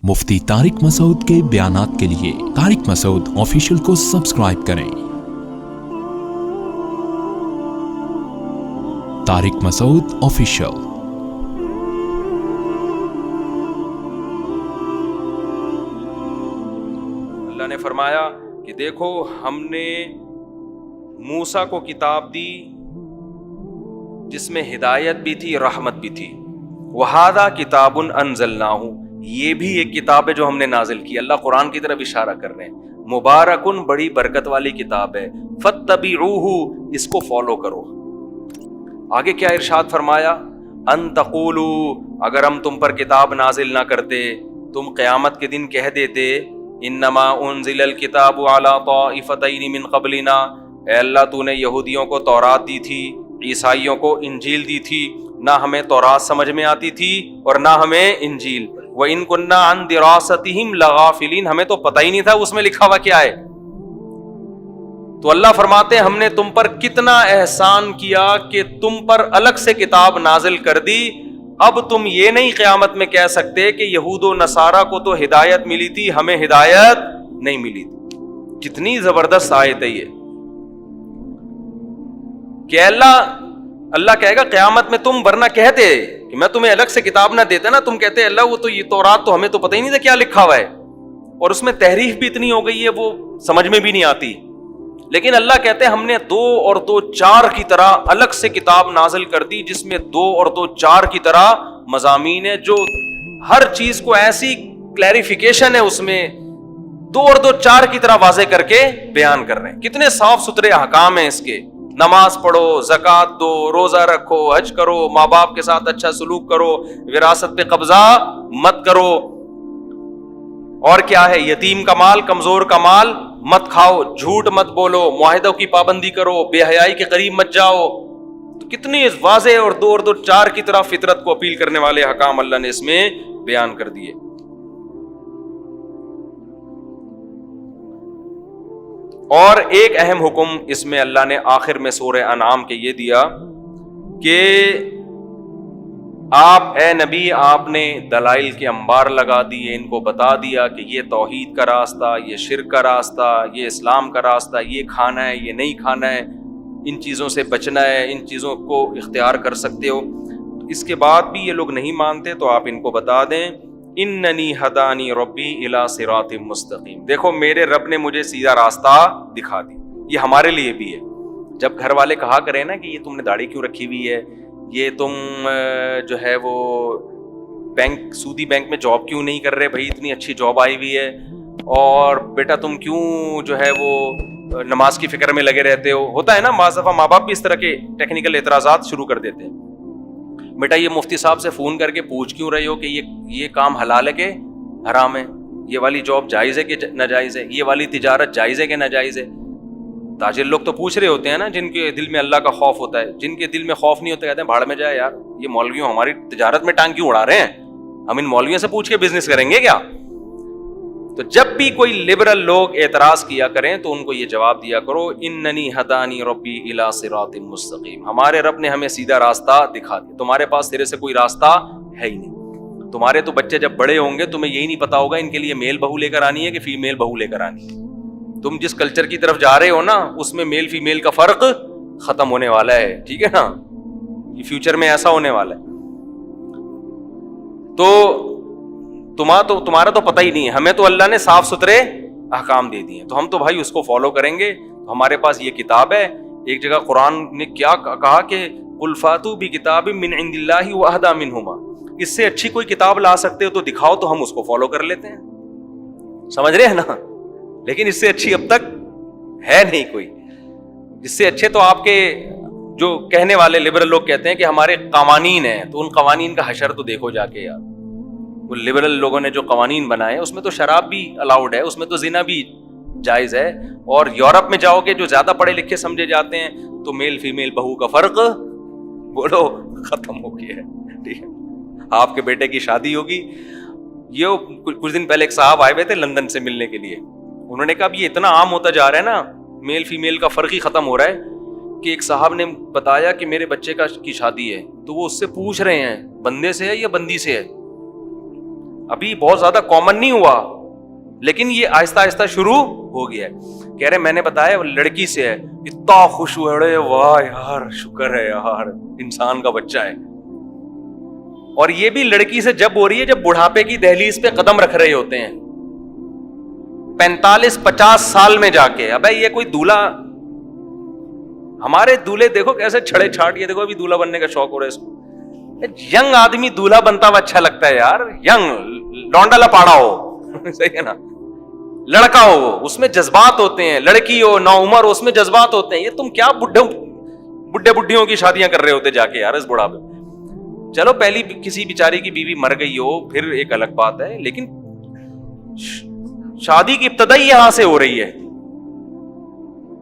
مفتی طارق مسعود کے بیانات کے لیے طارق مسعود آفیشیل کو سبسکرائب کریں۔ طارق مسعود آفیشیل۔ اللہ نے فرمایا کہ دیکھو ہم نے موسیٰ کو کتاب دی جس میں ہدایت بھی تھی، رحمت بھی تھی۔ وَهَذَا كِتَابٌ أَنزَلْنَاهُ، یہ بھی ایک کتاب ہے جو ہم نے نازل کی۔ اللہ قرآن کی طرف اشارہ کر رہے ہیں۔ مبارکن، بڑی برکت والی کتاب ہے۔ فَاتَّبِعُوهُ، اس کو فالو کرو۔ آگے کیا ارشاد فرمایا؟ ان تقولوا، اگر ہم تم پر کتاب نازل نہ کرتے، تم قیامت کے دن کہہ دیتے انما انزل الکتاب علی طائفتین من قبلنا، اے اللہ تو نے یہودیوں کو تورات دی تھی، عیسائیوں کو انجیل دی تھی، نہ ہمیں تورات سمجھ میں آتی تھی اور نہ ہمیں انجیل۔ وَإِن كُنَّا عَن دِرَاسَتِهِمْ لَغَافِلِينَ، ہمیں تو پتہ ہی نہیں تھا اس میں لکھا ہوا کیا ہے۔ تو اللہ فرماتے ہیں ہم نے تم پر کتنا احسان کیا کہ تم پر الگ سے کتاب نازل کر دی۔ اب تم یہ نہیں قیامت میں کہہ سکتے کہ یہود و نصارہ کو تو ہدایت ملی تھی، ہمیں ہدایت نہیں ملی تھی۔ کتنی زبردست آیت ہے یہ کہ اللہ کہے گا قیامت میں تم ورنہ کہتے کہ میں تمہیں الگ سے کتاب نہ دیتا نا، تم کہتے اللہ وہ تو یہ تورات تو ہمیں تو پتہ ہی نہیں تھا کیا لکھا ہوا ہے، اور اس میں تحریف بھی اتنی ہو گئی ہے وہ سمجھ میں بھی نہیں آتی۔ لیکن اللہ کہتے ہیں ہم نے 2 اور 2 4 کی طرح الگ سے کتاب نازل کر دی جس میں 2 اور 2 4 کی طرح مضامین ہے، جو ہر چیز کو ایسی کلیریفیکیشن ہے اس میں 2 اور 2 4 کی طرح واضح کر کے بیان کر رہے ہیں۔ کتنے صاف ستھرے احکام ہیں اس کے۔ نماز پڑھو، زکوٰۃ دو، روزہ رکھو، حج کرو، ماں باپ کے ساتھ اچھا سلوک کرو، وراثت پہ قبضہ مت کرو، اور کیا ہے یتیم کا مال، کمزور کا مال مت کھاؤ، جھوٹ مت بولو، معاہدوں کی پابندی کرو، بے حیائی کے قریب مت جاؤ۔ تو کتنی واضح اور 2 اور 2 4 کی طرح فطرت کو اپیل کرنے والے احکام اللہ نے اس میں بیان کر دیے۔ اور ایک اہم حکم اس میں اللہ نے آخر میں سورہ انعام کے یہ دیا کہ آپ اے نبی آپ نے دلائل کے انبار لگا دیے، ان کو بتا دیا کہ یہ توحید کا راستہ، یہ شرک کا راستہ، یہ اسلام کا راستہ، یہ کھانا ہے، یہ نہیں کھانا ہے، ان چیزوں سے بچنا ہے، ان چیزوں کو اختیار کر سکتے ہو۔ اس کے بعد بھی یہ لوگ نہیں مانتے تو آپ ان کو بتا دیں اننی ہدانی ربی الی صراط مستقیم، دیکھو میرے رب نے مجھے سیدھا راستہ دکھا دی۔ یہ ہمارے لیے بھی ہے۔ جب گھر والے کہا کریں نا کہ یہ تم نے داڑھی کیوں رکھی ہوئی ہے، یہ تم جو ہے وہ بینک سودی بینک میں جاب کیوں نہیں کر رہے، بھائی اتنی اچھی جاب آئی ہوئی ہے، اور بیٹا تم کیوں جو ہے وہ نماز کی فکر میں لگے رہتے ہو۔ ہوتا ہے نا بعض دفعہ ماں باپ بھی اس طرح کے ٹیکنیکل اعتراضات شروع کر دیتے ہیں۔ بیٹا یہ مفتی صاحب سے فون کر کے پوچھ کیوں رہے ہو کہ یہ کام حلال ہے کہ حرام ہے، یہ والی جاب جائز ہے کہ ناجائز ہے، یہ والی تجارت جائز ہے کہ ناجائز ہے۔ تاجر لوگ تو پوچھ رہے ہوتے ہیں نا جن کے دل میں اللہ کا خوف ہوتا ہے، جن کے دل میں خوف نہیں ہوتا کہتے ہیں بھاڑ میں جائے یار، یہ مولویوں ہماری تجارت میں ٹانگ کیوں اڑا رہے ہیں، ہم ان مولویوں سے پوچھ کے بزنس کریں گے کیا۔ تو جب بھی کوئی لبرل لوگ اعتراض کیا کریں تو ان کو یہ جواب دیا کرو اننی ہدانی ربی الی صراط مستقیم، ہمارے رب نے ہمیں سیدھا راستہ دکھا دیا، تمہارے پاس سرے سے کوئی راستہ ہے ہی نہیں۔ تمہارے تو بچے جب بڑے ہوں گے تمہیں یہی نہیں پتا ہوگا ان کے لیے میل بہو لے کر آنی ہے کہ فیمیل بہو لے کر آنی ہے۔ تم جس کلچر کی طرف جا رہے ہو نا اس میں میل فیمیل کا فرق ختم ہونے والا ہے، ٹھیک ہے نا، یہ فیوچر میں ایسا ہونے والا ہے۔ تو تمہارا تو پتہ ہی نہیں ہے، ہمیں تو اللہ نے صاف ستھرے احکام دے دیے، تو ہم تو بھائی اس کو فالو کریں گے۔ ہمارے پاس یہ کتاب ہے۔ ایک جگہ قرآن نے کیا کہا کہ قل فاتوا بکتاب من عند اللہ واہدی منہما، اس سے اچھی کوئی کتاب لا سکتے ہو تو دکھاؤ تو ہم اس کو فالو کر لیتے ہیں، سمجھ رہے ہیں نا۔ لیکن اس سے اچھی اب تک ہے نہیں کوئی۔ اس سے اچھے تو آپ کے جو کہنے والے لبرل لوگ کہتے ہیں کہ ہمارے قوانین ہیں، تو ان قوانین کا حشر تو دیکھو جا کے یار۔ وہ لبرل لوگوں نے جو قوانین بنائے ہیں اس میں تو شراب بھی الاؤڈ ہے، اس میں تو زنا بھی جائز ہے، اور یورپ میں جاؤ گے جو زیادہ پڑھے لکھے سمجھے جاتے ہیں تو میل فیمیل بہو کا فرق بولو ختم ہو گیا ہے، ٹھیک ہے۔ آپ کے بیٹے کی شادی ہوگی، یہ کچھ دن پہلے ایک صاحب آئے ہوئے تھے لندن سے ملنے کے لیے، انہوں نے کہا اب یہ اتنا عام ہوتا جا رہا ہے نا، میل فیمیل کا فرق ہی ختم ہو رہا ہے، کہ ایک صاحب نے بتایا کہ میرے بچے کی شادی ہے، تو وہ اس سے پوچھ رہے ہیں بندے سے ہے یا بندی سے ہے، ابھی بہت زیادہ کامن نہیں ہوا, لیکن یہ آہستہ آہستہ شروع ہو گیا ہے. کہہ رہے میں نے بتایا لڑکی سے ہے, اتنا خوش ہوئے, واہ یار شکر ہے یار انسان کا بچہ ہے. اور یہ بھی لڑکی سے جب ہو رہی ہے جب بڑھاپے کی دہلیز پہ قدم رکھ رہے ہوتے ہیں, 45-50 سال میں جا کے. ابے یہ کوئی دولہا, ہمارے دولہے دیکھو کیسے چھڑے چھاٹ, یہ دیکھو ابھی دولہا بننے کا شوق ہو رہا ہے اس کو. ینگ آدمی دولہا بنتا ہوا اچھا لگتا ہے یار, ینگ لونڈا لپاڑا ہو صحیح ہے نا, لڑکا ہو اس میں جذبات ہوتے ہیں, لڑکی ہو نو عمر اس میں جذبات ہوتے ہیں. یہ تم کیا بڈھے بڈھیوں کی شادیاں کر رہے ہوتے جا کے یار اس بڑھاپے. چلو پہلی کسی بیچاری کی بیوی مر گئی ہو پھر ایک الگ بات ہے, لیکن شادی کی ابتدا ہی یہاں سے ہو رہی ہے,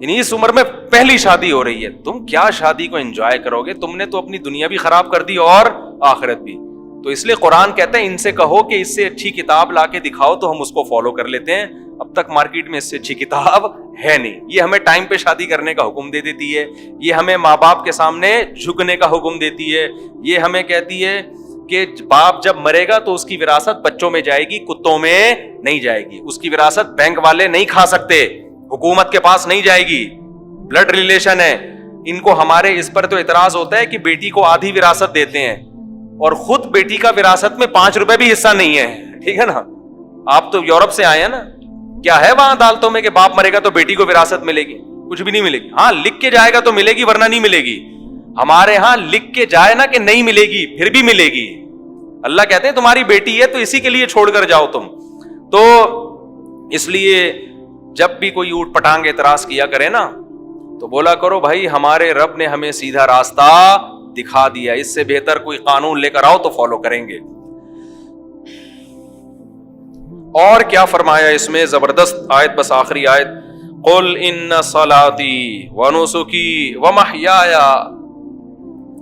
یعنی اس عمر میں پہلی شادی ہو رہی ہے. تم کیا شادی کو انجوائے کرو گے؟ تم نے تو اپنی دنیا بھی خراب کر دی اور آخرت بھی. تو اس لیے قرآن کہتا ہے ان سے کہو کہ اس سے اچھی کتاب لا کے دکھاؤ تو ہم اس کو فالو کر لیتے ہیں. اب تک مارکیٹ میں اس سے اچھی کتاب ہے نہیں. یہ ہمیں ٹائم پہ شادی کرنے کا حکم دے دیتی ہے, یہ ہمیں ماں باپ کے سامنے جھکنے کا حکم دیتی ہے, یہ ہمیں کہتی ہے کہ باپ جب مرے گا تو اس کی وراثت بچوں میں جائے گی, کتوں میں نہیں جائے گی. اس کی وراثت بینک والے نہیں کھا سکتے, حکومت کے پاس نہیں جائے گی, بلڈ ریلیشن ہے. ان کو ہمارے اس پر تو اعتراض ہوتا ہے کہ بیٹی کو آدھی وراثت دیتے ہیں اور خود بیٹی کا وراثت میں 5 روپے بھی حصہ نہیں ہے. ٹھیک ہے نا, آپ تو یورپ سے آئے ہیں نا, کیا ہے وہاں عدالتوں میں کہ باپ مرے گا تو بیٹی کو وراثت ملے گی؟ کچھ بھی نہیں ملے گی. ہاں لکھ کے جائے گا تو ملے گی ورنہ نہیں ملے گی. ہمارے ہاں لکھ کے جائے نا کہ نہیں ملے گی پھر بھی ملے گی. اللہ کہتے ہیں تمہاری بیٹی ہے تو اسی کے لیے چھوڑ کر جاؤ تم. تو اس لیے جب بھی کوئی اوٹ پٹانگ اعتراض کیا کرے نا تو بولا کرو بھائی ہمارے رب نے ہمیں سیدھا راستہ دکھا دیا, اس سے بہتر کوئی قانون لے کر آؤ تو فالو کریں گے. اور کیا فرمایا اس میں زبردست آیت, بس آخری آیت, قل ان صلاتی ونسکی ومحیای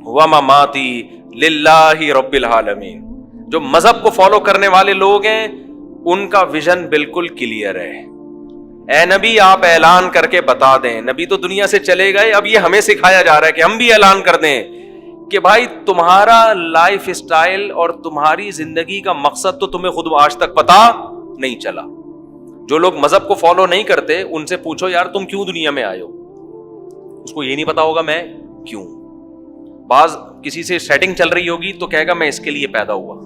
ومماتی للہ رب العالمین. جو مذہب کو فالو کرنے والے لوگ ہیں ان کا ویژن بالکل کلیئر ہے. اے نبی آپ اعلان کر کے بتا دیں, نبی تو دنیا سے چلے گئے, اب یہ ہمیں سکھایا جا رہا ہے کہ ہم بھی اعلان کر دیں کہ بھائی تمہارا لائف اسٹائل اور تمہاری زندگی کا مقصد تو تمہیں خود آج تک پتا نہیں چلا. جو لوگ مذہب کو فالو نہیں کرتے ان سے پوچھو یار تم کیوں دنیا میں آئے ہو, اس کو یہ نہیں پتا ہوگا میں کیوں. بعض کسی سے سیٹنگ چل رہی ہوگی تو کہے گا میں اس کے لیے پیدا ہوا.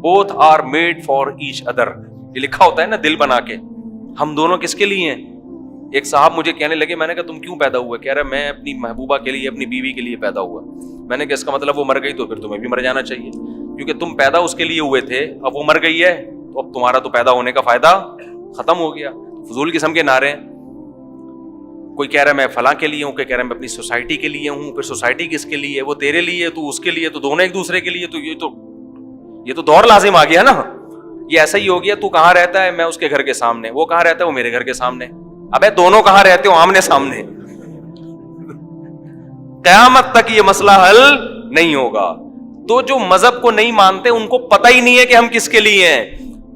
both are made for each other, یہ لکھا ہوتا ہے نا دل بنا کے, ہم دونوں کس کے لیے ہیں. ایک صاحب مجھے کہنے لگے, میں نے کہا تم کیوں پیدا ہوئے؟ کہہ رہا میں اپنی محبوبہ کے لیے اپنی بیوی کے لیے پیدا ہوا. میں نے کہا اس کا مطلب وہ مر گئی تو پھر تمہیں بھی مر جانا چاہیے, کیونکہ تم پیدا اس کے لیے ہوئے تھے, اب وہ مر گئی ہے تو اب تمہارا تو پیدا ہونے کا فائدہ ختم ہو گیا. فضول قسم کے نعرے. کوئی کہہ رہا ہے میں فلاں کے لیے ہوں, کوئی کہہ رہا ہے میں اپنی سوسائٹی کے لیے ہوں, پھر سوسائٹی کس کے لیے؟ وہ تیرے لیے, تو اس کے لیے, تو دونوں ایک دوسرے کے لیے. تو یہ تو دور لازم آ گیا نا. یہ ایسا ہی ہو گیا, تو کہاں رہتا ہے؟ میں اس کے گھر کے سامنے. وہ کہاں رہتا ہے؟ وہ میرے گھر کے سامنے. ابے دونوں کہاں رہتے ہو؟ آمنے سامنے. قیامت تک یہ مسئلہ حل نہیں ہوگا. تو جو مذہب کو نہیں مانتے ان کو پتہ ہی نہیں ہے کہ ہم کس کے لیے ہیں.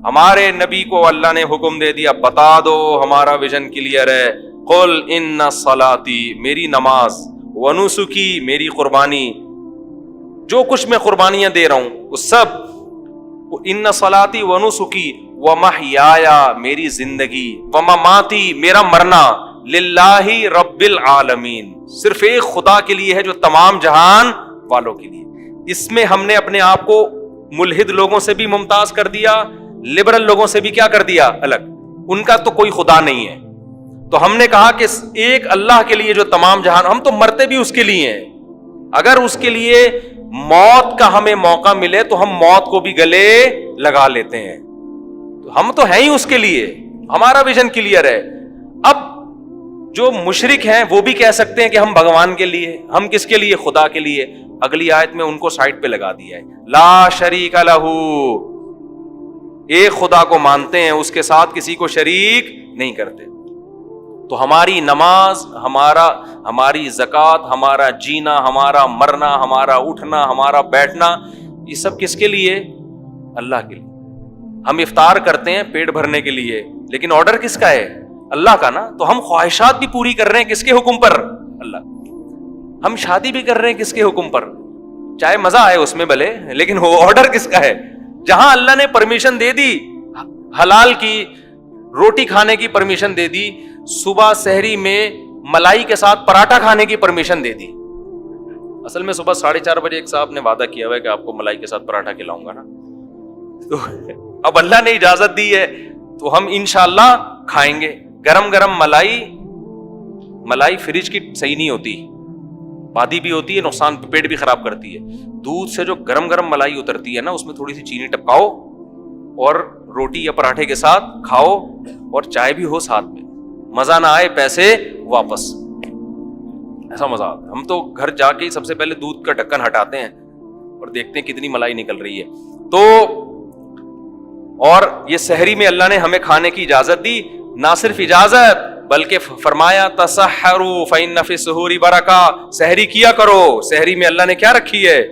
ہمارے نبی کو اللہ نے حکم دے دیا, بتا دو ہمارا ویژن کلیئر ہے. قل ان صلاتی, میری نماز, ونسکی, میری قربانی, جو کچھ میں قربانیاں دے رہا ہوں وہ سب, ان صلاتی ونسکی ومحیای, میری زندگی, ومماتی, میرا مرنا, للہ رب العالمین, صرف ایک خدا کے لیے ہے جو تمام جہان والوں کے لیے. اس میں ہم نے اپنے آپ کو ملحد لوگوں سے بھی ممتاز کر دیا, لبرل لوگوں سے بھی کیا کر دیا الگ. ان کا تو کوئی خدا نہیں ہے, تو ہم نے کہا کہ ایک اللہ کے لیے جو تمام جہان, ہم تو مرتے بھی اس کے لیے ہیں. اگر اس کے لیے موت کا ہمیں موقع ملے تو ہم موت کو بھی گلے لگا لیتے ہیں. تو ہم تو ہیں ہی اس کے لیے, ہمارا ویژن کلیئر ہے. اب جو مشرک ہیں وہ بھی کہہ سکتے ہیں کہ ہم بھگوان کے لیے, ہم کس کے لیے؟ خدا کے لیے. اگلی آیت میں ان کو سائڈ پہ لگا دیا ہے, لا شریک لہ, ایک خدا کو مانتے ہیں, اس کے ساتھ کسی کو شریک نہیں کرتے. تو ہماری نماز, ہماری زکوٰۃ, ہمارا جینا, ہمارا مرنا, ہمارا اٹھنا, ہمارا بیٹھنا, یہ سب کس کے لیے؟ اللہ کے لیے. ہم افطار کرتے ہیں پیٹ بھرنے کے لیے, لیکن آرڈر کس کا ہے؟ اللہ کا نا. تو ہم خواہشات بھی پوری کر رہے ہیں کس کے حکم پر؟ اللہ. ہم شادی بھی کر رہے ہیں کس کے حکم پر؟ چاہے مزہ آئے اس میں بھلے, لیکن وہ آرڈر کس کا ہے؟ جہاں اللہ نے پرمیشن دے دی حلال کی روٹی کھانے کی پرمیشن دے دی, صبح سحری میں ملائی کے ساتھ پراٹھا کھانے کی پرمیشن دے دی. اصل میں صبح 4:30 بجے ایک صاحب نے وعدہ کیا ہوا ہے کہ آپ کو ملائی کے ساتھ پراٹھا کھلاؤں گا نا, تو اب اللہ نے اجازت دی ہے تو ہم انشاءاللہ کھائیں گے. گرم گرم ملائی فریج کی صحیح نہیں ہوتی, بادی بھی ہوتی ہے, نقصان, پیٹ بھی خراب کرتی ہے. دودھ سے جو گرم گرم ملائی اترتی ہے نا, اس میں تھوڑی سی چینی ٹپکاؤ اور روٹی یا پراٹھے کے ساتھ کھاؤ, اور چائے بھی ہو ساتھ میں, مزہ نہ آئے پیسے واپس, ایسا مزہ آتا ہے. ہم تو گھر جا کے سب سے پہلے دودھ کا ڈھکن ہٹاتے ہیں اور دیکھتے ہیں کتنی ملائی نکل رہی ہے. تو اور یہ سحری میں اللہ نے ہمیں کھانے کی اجازت دی. نہ صرف اجازت بلکہ فرمایا تسحروا فإن فی السحور برکہ, سحری کیا کرو. سحری میں اللہ نے کیا رکھی ہے؟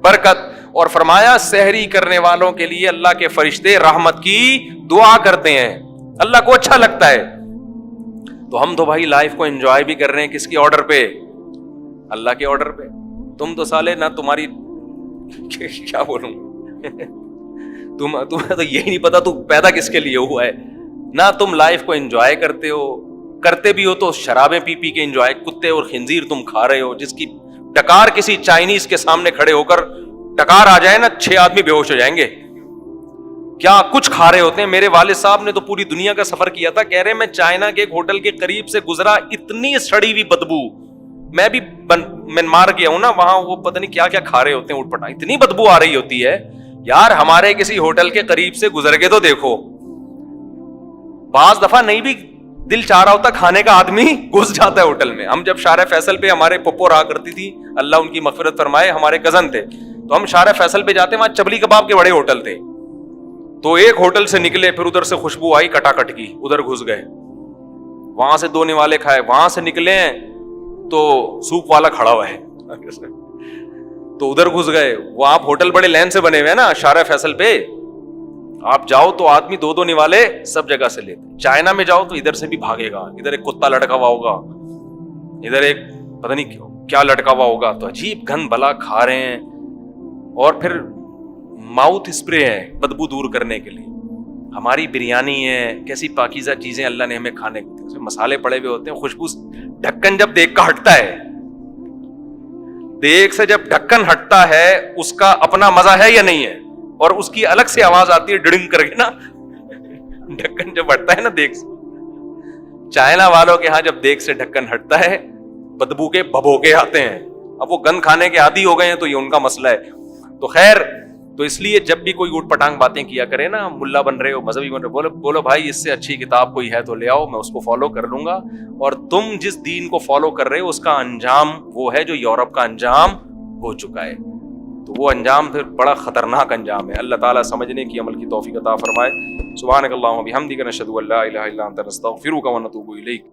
برکت. اور فرمایا سحری کرنے والوں کے لیے اللہ کے فرشتے رحمت کی دعا کرتے ہیں, اللہ کو اچھا لگتا ہے. تو ہم تو بھائی لائف کو انجوائے بھی کر رہے ہیں, کس کے آرڈر پہ؟ اللہ کے آرڈر پہ. تم تو سالے نہ تمہاری کیا بولوں تمہیں تو یہی نہیں پتا تو پیدا کس کے لیے ہوا ہے, نہ تم لائف کو انجوائے کرتے ہو. کرتے بھی ہو تو شرابیں پی پی کے انجوائے, کتے اور خنزیر تم کھا رہے ہو, جس کی ٹکار کسی چائنیز کے سامنے کھڑے ہو کر ٹکار آ جائے نا, 6 آدمی بے ہوش ہو جائیں گے. کیا کچھ کھا رہے ہوتے ہیں. میرے والد صاحب نے تو پوری دنیا کا سفر کیا تھا, کہہ رہے میں چائنا کے ایک ہوٹل کے قریب سے گزرا, اتنی سڑی ہوئی بدبو, میں بھی مار گیا ہوں نا وہاں, وہ پتہ نہیں کیا کیا کھا رہے ہوتے ہیں اٹھ پٹا, اتنی بدبو آ رہی ہوتی ہے یار. ہمارے کسی ہوٹل کے قریب سے گزر کے تو دیکھو, بعض دفعہ نہیں بھی دل چاہ رہا ہوتا کھانے کا, آدمی گھس جاتا ہے ہوٹل میں. ہم جب شارع فیصل پہ, ہمارے پپو رہا کرتی تھی, اللہ ان کی مغفرت فرمائے, ہمارے کزن تھے, تو ہم شارع فیصل پہ جاتے, وہاں چبلی کباب کے بڑے ہوٹل تھے. تو ایک ہوٹل سے نکلے, پھر ادھر سے خوشبو آئی کٹا کٹ کی, ادھر گھس گئے, وہاں سے 2 نوالے کھائے, وہاں سے نکلے تو سوپ والا کھڑا ہوا ہے تو ادھر گھس گئے. وہ آپ ہوٹل بڑے لین سے بنے ہوئے ہیں نا شارع فیصل پہ, آپ جاؤ تو آدمی 2 نوالے سب جگہ سے لیتے. چائنا میں جاؤ تو ادھر سے بھی بھاگے گا, ادھر ایک کتا لٹکا ہوا ہوگا, ادھر ایک پتہ نہیں کیا لٹکا ہوا ہوگا, تو عجیب گند بلا کھا رہے ہیں. اور پھر ماؤتھ اسپرے ہے بدبو دور کرنے کے لیے. ہماری بریانی ہے, کیسی پاکیزہ چیزیں اللہ نے ہمیں کھانے کو دی, اس میں مسالے پڑے ہوئے ہوتے ہیں, خوشبو. ڈھکن جب دیگ کا ہٹتا ہے, دیگ سے جب ڈھکن ہٹتا ہے, اس کا اپنا مزہ ہے یا نہیں ہے, اور اس کی الگ سے آواز آتی ہے ڈڑنگ کر کے نا, ڈھکن جب ہٹتا ہے نا دیگ سے. چائنا والوں کے ہاں جب دیگ سے ڈھکن ہٹتا ہے بدبو کے بھبوکے آتے ہیں. اب وہ گند کھانے کے عادی ہو گئے ہیں تو یہ ان کا مسئلہ ہے. تو خیر, تو اس لیے جب بھی کوئی اوٹ پٹانگ باتیں کیا کرے نا, ملا بن رہے ہو, مذہبی بن رہے ہو, بولو بھائی اس سے اچھی کتاب کوئی ہے تو لے آؤ, میں اس کو فالو کر لوں گا. اور تم جس دین کو فالو کر رہے ہو اس کا انجام وہ ہے جو یورپ کا انجام ہو چکا ہے. تو وہ انجام پھر بڑا خطرناک انجام ہے. اللہ تعالیٰ سمجھنے کی عمل کی توفیق عطا فرمائے. سبحانک اللہم و بحمدک نشہد ان لا الہ الا انت نستغفرک و نتوب الیک.